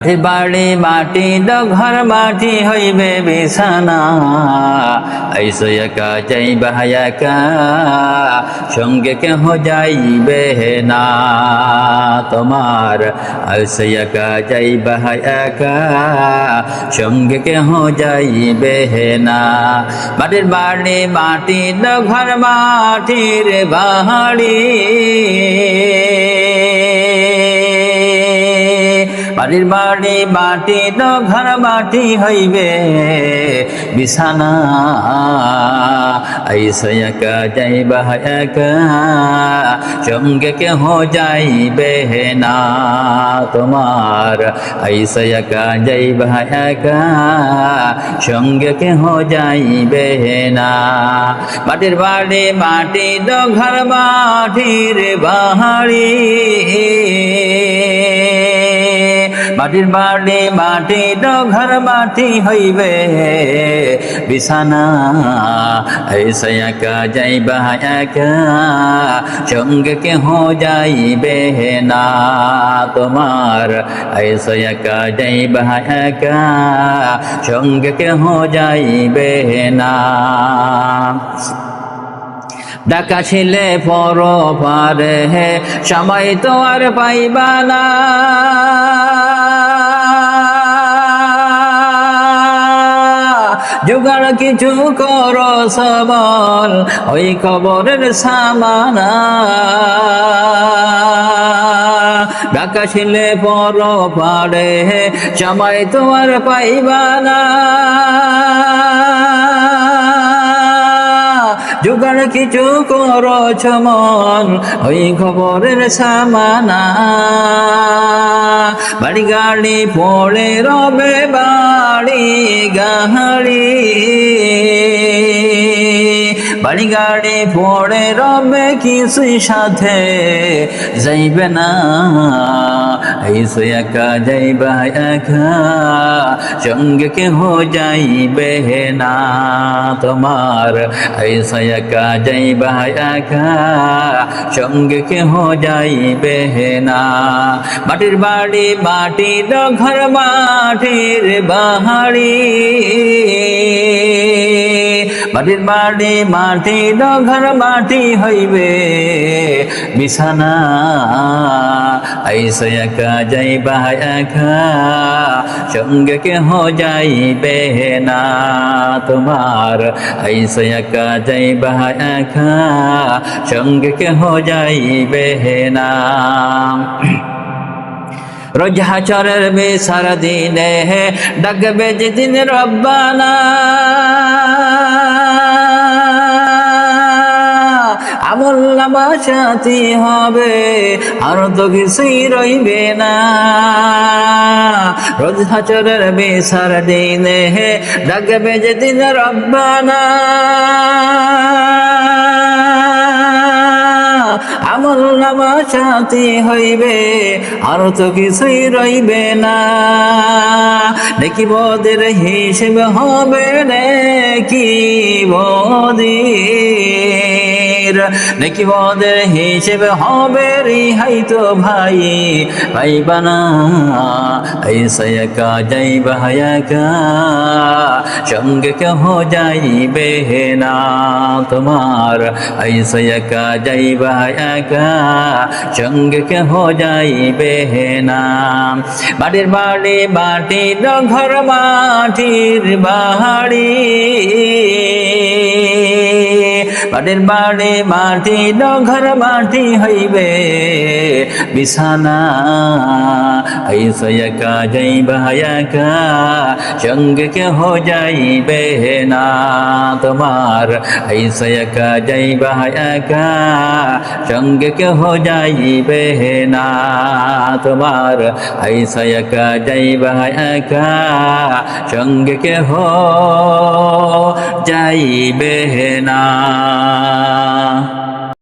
বাড়ি মাটি ঘর মাটি হইবে বিছানা আইসো একা যাইবা একা সঙ্গে কেহ যাইবে না তোমার আইসো একা যাইবা একা সঙ্গে কেহ যাইবে না মাটির বাড়ি মাটি ঘর মাটির বাড়ি বাড়ির বাড়ি মাটি ঘর মাটি হইবে বিছানা আইসো একা যাইবা একা সঙ্গে কেহ যাইবে না তোমার আইসো একা যাইবা একা সঙ্গে কেহ যাইবে না মাটির বাড়ি মাটি ঘর মাটির বাড়ি মাটির বাড়ি মাটি ঘর মাটি হইবে বিছানা আইসো একা যাইবা একা সঙ্গে কেহ যাইবে না তোমার আইসো একা যাইবা একা সঙ্গে কেহ যাইবে না ডাকা ছিলে পর পারে সময় তো আর পাইবা না জোগাড় কিছু করো সবল ওই কবরের সামানা ডাকা ছিলে পর পারে সময় তো আর পাইবা না জোগাড় কিছু করো ছমন ওই খবরের সামানা বাড়ি গাড়ি পড়ে রবে বাড়ি গাড়ি বাড়ি গাড়ি পড়ে রবে কিছুই সাথে যাইবে না আইসো একা যাইবা একা সঙ্গে কেহ যাইবে না তোমার আইসো একা যাইবা একা সঙ্গে কেহ যাইবে না মাটির বাড়ি মাটি ঘর মাটির বাড়ি মাটির বাড়ি মাটি ঘর মাটি হইবে বিছানা আইসো একা যাইবা একা সঙ্গে কেহ যাইবে না তোমার আইসো একা যাইবা একা সঙ্গে কেহ যাইবে না রোজ হাশরের বিচার দিনে ডাকবে যেদিন রব্বানা আমল নামা সাথী হবে আর তো কিছুই রইবে না রোজ হাশরের বিচার দিনে ডাকবে যেদিন রব্বানা আমল নামা সাথী হইবে আর তো কিছুই রইবে না দেখি বদের হিসেব হবে নাকি বদের দেখি বদের হিসেব হবে রিহাই তো ভাই পাইবা না আইসো একা যাইবা একা সঙ্গে কেহ যাইবে না তোমার আইসো একা যাইবা একা সঙ্গে কেহ যাইবে না মাটির বাড়ি মাটি ঘর মাটির বাড়ি মাটির বাড়ি মাটি ঘর মাটি হইবে বিছানা আইসো একা যাইবা একা সঙ্গে কেহ যাইবে না তোমার আইসো একা যাইবা একা সঙ্গে কেহ যাইবে না তোমার আইসো একা যাইবা একা সঙ্গে কেহ যাইবে না